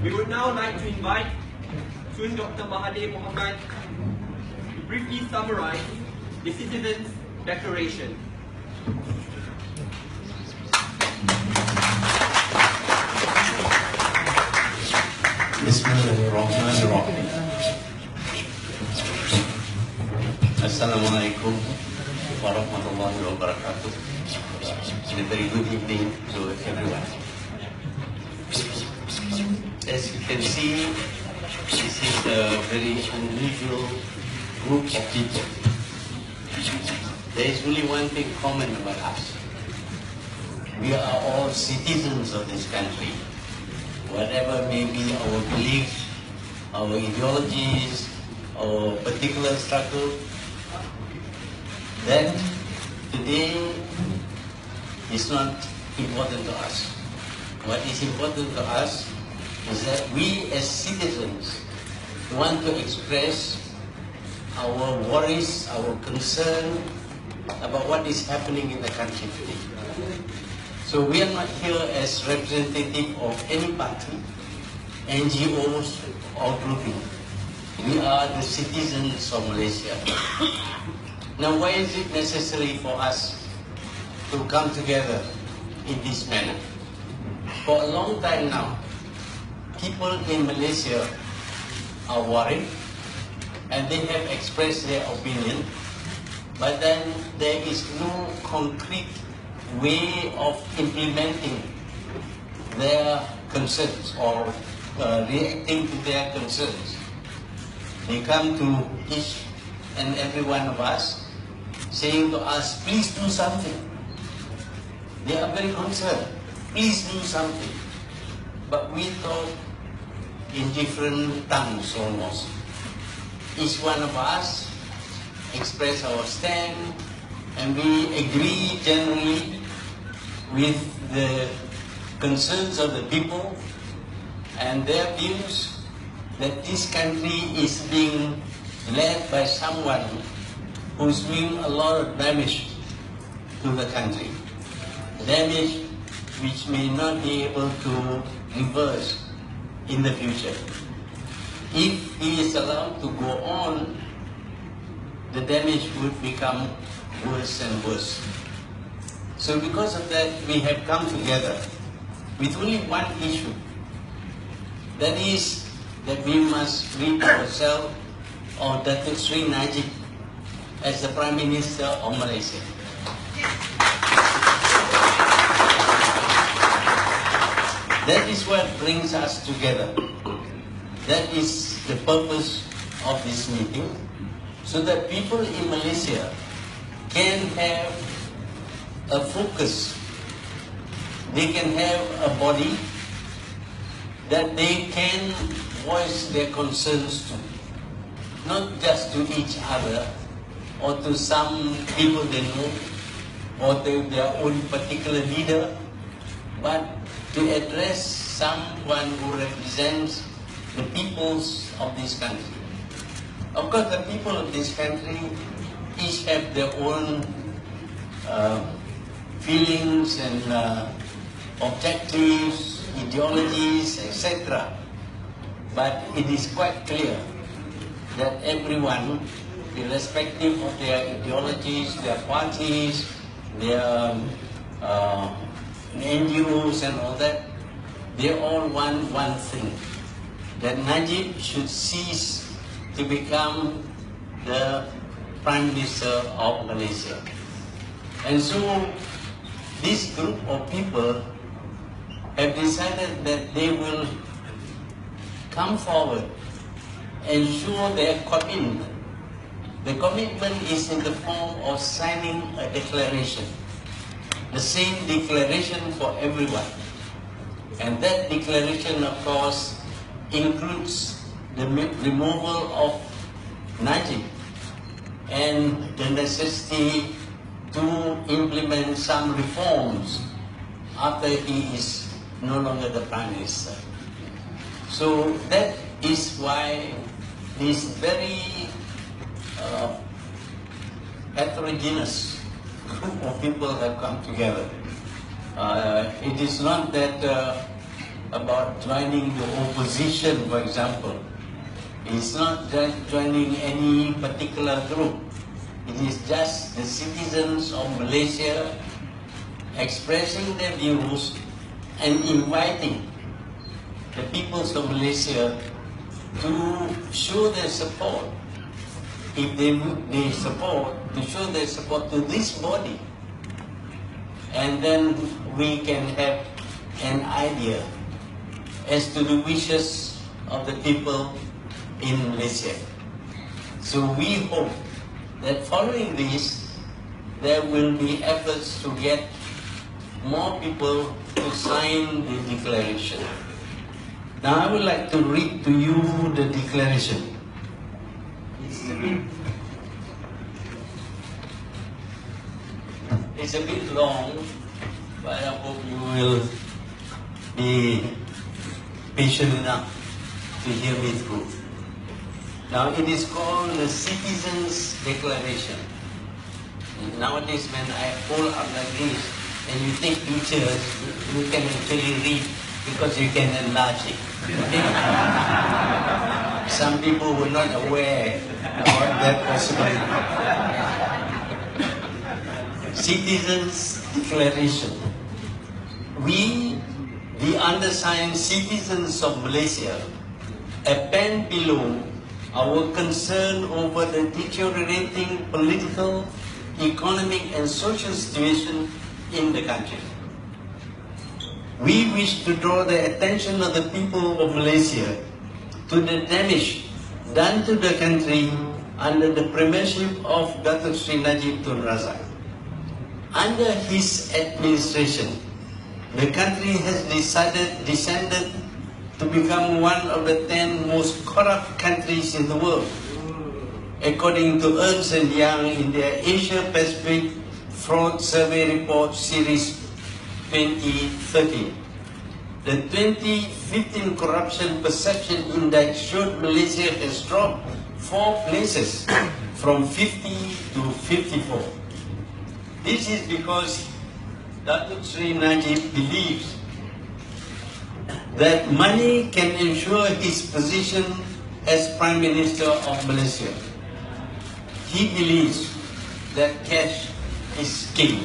We would now like to invite Tun Dr. Mahathir Mohamad to briefly summarize the Citizens' Declaration. Bismillahirrahmanirrahim. Assalamualaikum warahmatullahi wabarakatuh. A very good evening to everyone. As you can see, this is a very unusual group of people. There is only one thing common about us. We are all citizens of this country. Whatever may be our beliefs, our ideologies, our particular struggle, that today is not important to us. What is important to us is that we as citizens want to express our worries, our concern about what is happening in the country today. So we are not here as representative of any party, NGOs or grouping. We are the citizens of Malaysia. Now why is it necessary for us to come together in this manner? For a long time now, people in Malaysia are worried and they have expressed their opinion, but then there is no concrete way of implementing their concerns or reacting to their concerns. They come to each and every one of us saying to us, please do something. They are very concerned, please do something. But we talk in different tongues almost. Each one of us express our stand and we agree generally with the concerns of the people and their views that this country is being led by someone who's doing a lot of damage to the country. Damage which may not be able to reverse in the future. If he is allowed to go on, the damage would become worse and worse. So because of that, we have come together with only one issue. That is that we must rid ourselves of Datuk Sri Najib as the Prime Minister of Malaysia. That is what brings us together. That is the purpose of this meeting, so that people in Malaysia can have a focus. They can have a body that they can voice their concerns to, not just to each other or to some people they know or to their own particular leader, but to address someone who represents the peoples of this country. Of course, the people of this country each have their own feelings and objectives, ideologies, etc. But it is quite clear that everyone, irrespective of their ideologies, their parties, their NGOs and all that, they all want one thing, that Najib should cease to become the Prime Minister of Malaysia. And so this group of people have decided that they will come forward and show their commitment. The commitment is in the form of signing a declaration, the same declaration for everyone. And that declaration, of course, includes the removal of Najib and the necessity to implement some reforms after he is no longer the Prime Minister. So that is why this very heterogeneous group of people have come together. It is not that about joining the opposition, for example. It's not just joining any particular group. It is just the citizens of Malaysia expressing their views and inviting the peoples of Malaysia to show their support. If they support, to show their support to this body. And then we can have an idea as to the wishes of the people in Malaysia. So we hope that following this, there will be efforts to get more people to sign the declaration. Now I would like to read to you the declaration. It's a bit long, but I hope you will be patient enough to hear me through. Now it is called the Citizens' Declaration. Nowadays when I hold up like this and you take pictures, you can actually read because you can enlarge it. Okay? Some people were not aware about that possibility. Citizens' Declaration. We, the undersigned citizens of Malaysia, append below our concern over the deteriorating political, economic and social situation in the country. We wish to draw the attention of the people of Malaysia to the damage done to the country under the premiership of Datuk Sri Najib Tun Razak. Under his administration, the country has descended to become one of the 10 most corrupt countries in the world, according to Ernst & Young in their Asia-Pacific Fraud Survey Report Series 2013. The 2015 Corruption Perception Index showed Malaysia has dropped 4 places from 50 to 54. This is because Datuk Sri Najib believes that money can ensure his position as Prime Minister of Malaysia. He believes that cash is king.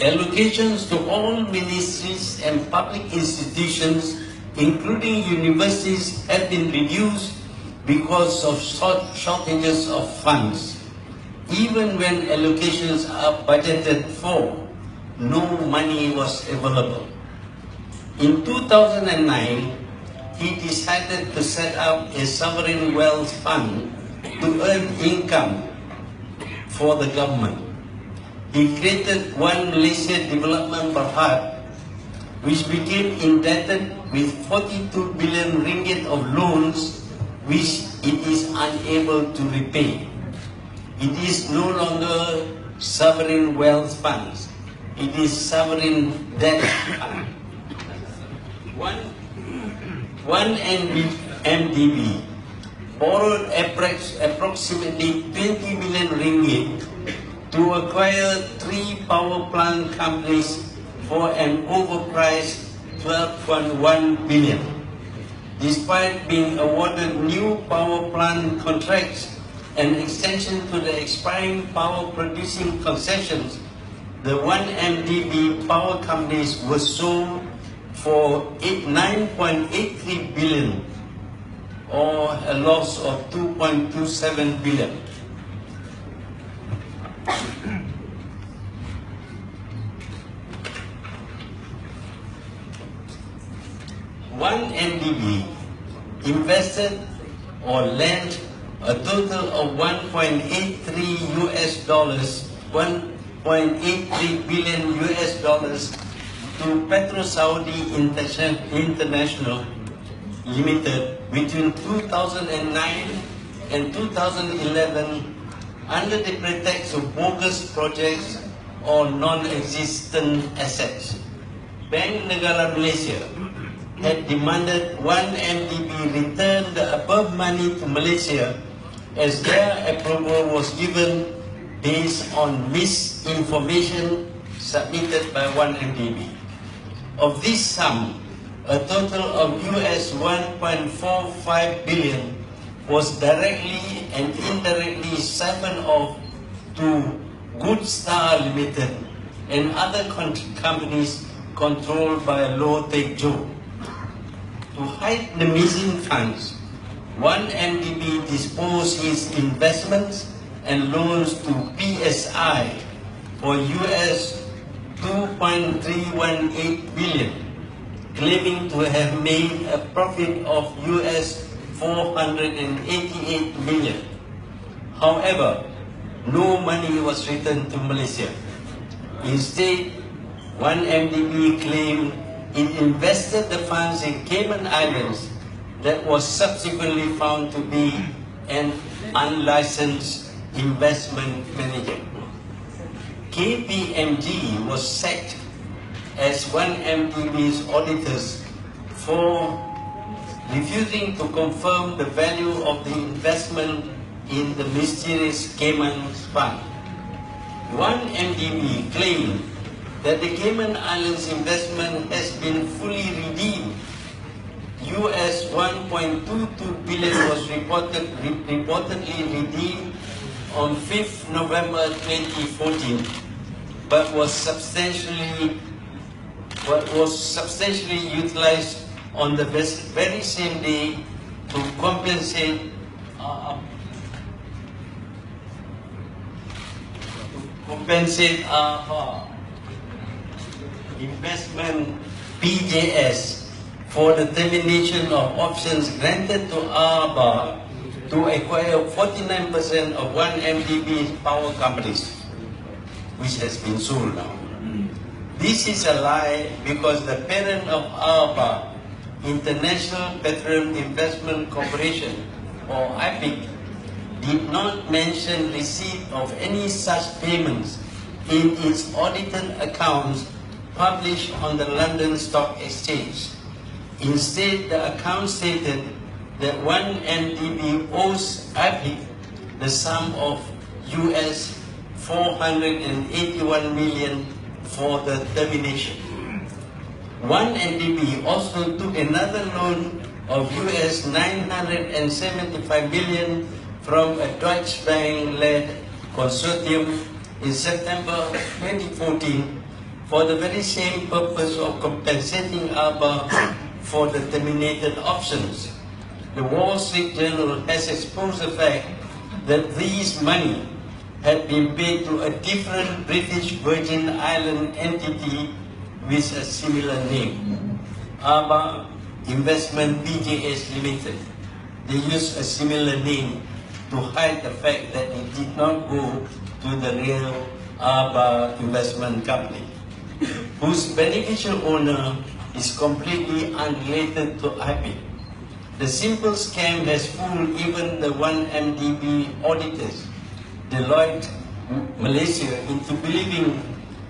Allocations to all ministries and public institutions, including universities, have been reduced because of shortages of funds. Even when allocations are budgeted for, no money was available. In 2009, he decided to set up a sovereign wealth fund to earn income for the government. He created One Malaysia Development Berhad, which became indebted with 42 billion ringgit of loans, which it is unable to repay. It is no longer sovereign wealth funds. It is sovereign debt fund. One MDB borrowed approximately 20 million ringgit to acquire 3 power plant companies for an overpriced 12.1 billion. Despite being awarded new power plant contracts and extension to the expiring power producing concessions, the 1MDB power companies were sold for 9.83 billion, or a loss of 2.27 billion. One MDB invested or lent a total of 1.83 US dollars, 1.83 billion US dollars to Petro Saudi International Limited between 2009 and 2011 under the pretext of bogus projects or non-existent assets. Bank Negara Malaysia had demanded 1MDB return the above money to Malaysia as their approval was given based on misinformation submitted by 1MDB. Of this sum, a total of US 1.45 billion was directly and indirectly siphoned off to Good Star Limited and other companies controlled by Low Tech Joe. To hide the missing funds, 1MDB disposed his investments and loans to PSI for US 2.318 billion, claiming to have made a profit of US 488 million. However, no money was returned to Malaysia. Instead, 1MDB claimed it invested the funds in Cayman Islands that was subsequently found to be an unlicensed investment manager. KPMG was sacked as 1MDB's auditors for refusing to confirm the value of the investment in the mysterious Cayman Fund. 1MDB claimed that the Cayman Islands investment has been fully redeemed. US 1.22 billion was reportedly redeemed on 5th November 2014, but was substantially utilized on the very same day to compensate investment PJS for the termination of options granted to ABA to acquire 49% of 1MDB's power companies, which has been sold now. This is a lie because the parent of ABA, International Petroleum Investment Corporation, or IPIC, did not mention receipt of any such payments in its audited accounts published on the London Stock Exchange. Instead, the account stated that 1MDB owes IPIC the sum of US 481 million for the termination. 1MDB also took another loan of US 975 million from a Deutsche Bank-led consortium in September 2014 for the very same purpose of compensating ABA for the terminated options. The Wall Street Journal has exposed the fact that these money had been paid to a different British Virgin Island entity with a similar name, ABA Investment PJS Limited. They use a similar name to hide the fact that it did not go to the real Aba investment company, whose beneficial owner is completely unrelated to IP. The simple scam has fooled even the 1MDB auditors, Deloitte Malaysia, into believing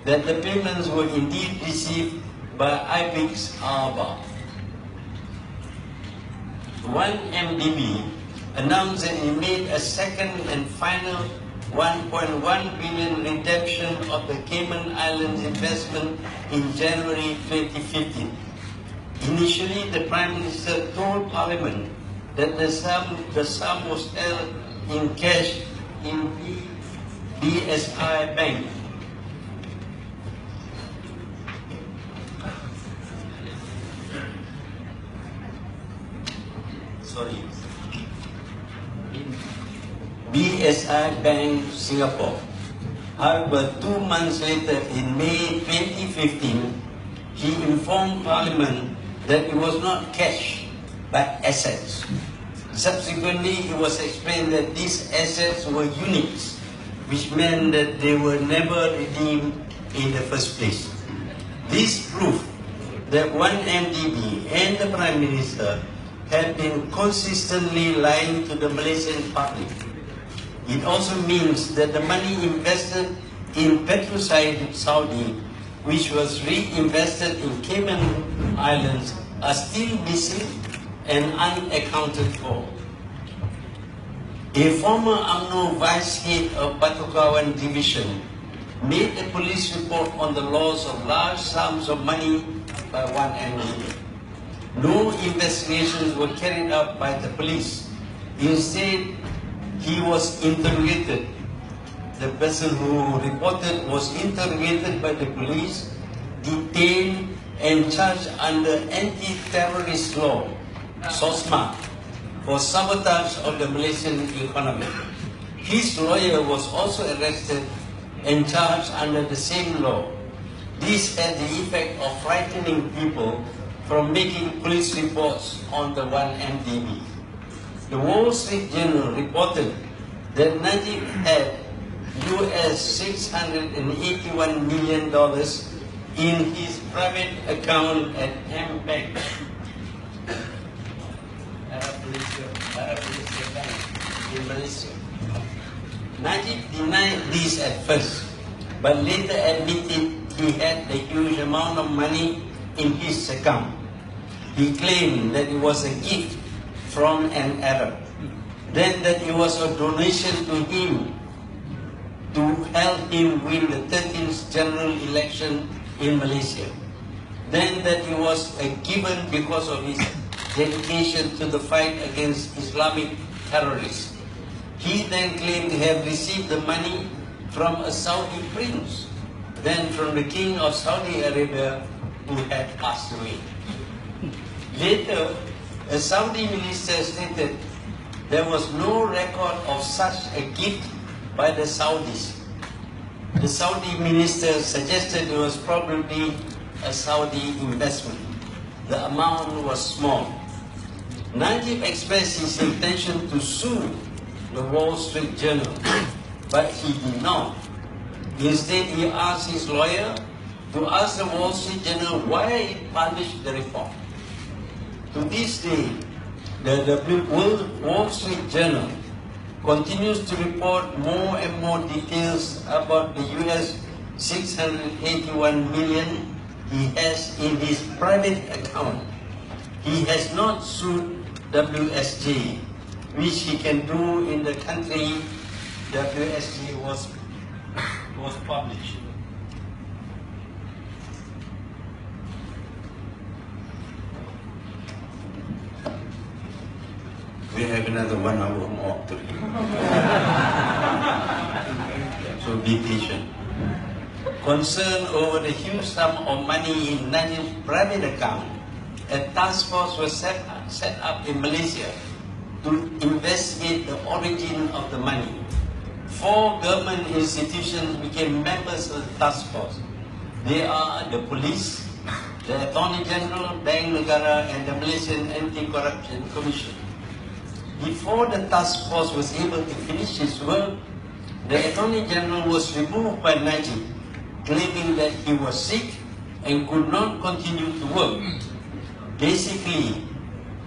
that the payments were indeed received by IPIC's Aba. 1MDB announced that it made a second and final 1.1 billion redemption of the Cayman Islands investment in January 2015. Initially, the Prime Minister told Parliament that the sum was held in cash in BSI Bank. BSI Bank Singapore. However, 2 months later, in May 2015, he informed Parliament that it was not cash, but assets. Subsequently, it was explained that these assets were units, which meant that they were never redeemed in the first place. This proved that 1MDB and the Prime Minister had been consistently lying to the Malaysian public. It also means that the money invested in Saudi, which was reinvested in Cayman Islands, are still missing and unaccounted for. A former UMNO vice head of Batukawan Division made a police report on the loss of large sums of money by 1MDB. No investigations were carried out by the police. Instead, he was interrogated. The person who reported was interrogated by the police, detained, and charged under anti-terrorist law, SOSMA, for sabotage of the Malaysian economy. His lawyer was also arrested and charged under the same law. This had the effect of frightening people from making police reports on the 1MDB. The Wall Street Journal reported that Najib had US $681 million in his private account at M-Bank, Arab Malaysia Bank in Malaysia. Najib denied this at first, but later admitted he had a huge amount of money in his account. He claimed that it was a gift from an Arab, then that it was a donation to him to help him win the 13th general election in Malaysia, then that it was a given because of his dedication to the fight against Islamic terrorists. He then claimed to have received the money from a Saudi prince, then from the king of Saudi Arabia, who had passed away. Later, a Saudi minister stated there was no record of such a gift by the Saudis. The Saudi minister suggested it was probably a Saudi investment. The amount was small. Najib expressed his intention to sue the Wall Street Journal, but he did not. Instead, he asked his lawyer to ask the Wall Street Journal why it published the report. To this day, the Wall Street Journal continues to report more and more details about the US $681 million he has in his private account. He has not sued WSJ, which he can do in the country WSJ was published. We have another 1 hour more to read. So be patient. Concerned over the huge sum of money in Najib's private account, a task force was set up in Malaysia to investigate the origin of the money. 4 government institutions became members of the task force. They are the police, the Attorney General, Bank Negara, and the Malaysian Anti-Corruption Commission. before the task force was able to finish its work, the Attorney General was removed by Najib, claiming that he was sick and could not continue to work. Basically,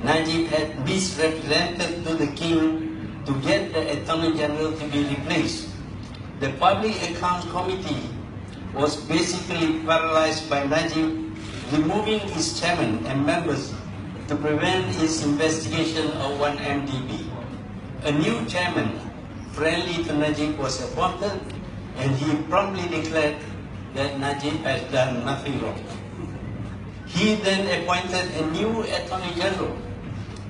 Najib had misrepresented to the king to get the Attorney General to be replaced. The Public Accounts Committee was basically paralyzed by Najib removing its chairman and members to prevent its investigation of 1MDB. A new chairman, friendly to Najib, was appointed, and he promptly declared that Najib has done nothing wrong. He then appointed a new Attorney General.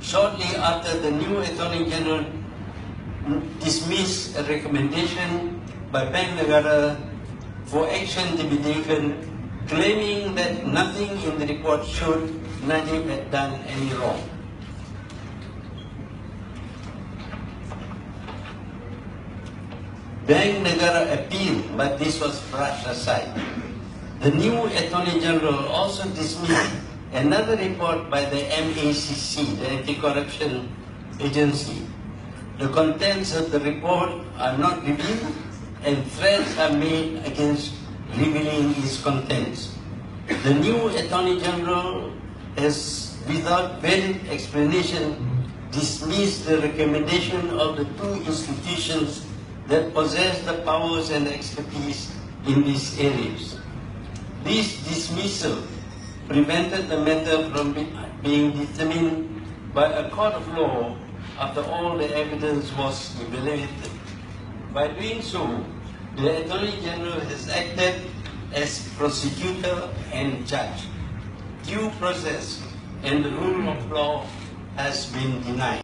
Shortly after, the new Attorney General dismissed a recommendation by Bank Negara for action to be taken, claiming that nothing in the report showed Najib had done any wrong. Bank Negara appealed, but this was brushed aside. The new Attorney General also dismissed another report by the MACC, the Anti-Corruption Agency. The contents of the report are not revealed, and threats are made against revealing its contents. The new Attorney General has, without valid explanation, dismissed the recommendation of the two institutions that possess the powers and expertise in these areas. This dismissal prevented the matter from being determined by a court of law after all the evidence was evaluated. By doing so, the Attorney General has acted as prosecutor and judge. Due process and the rule of law has been denied.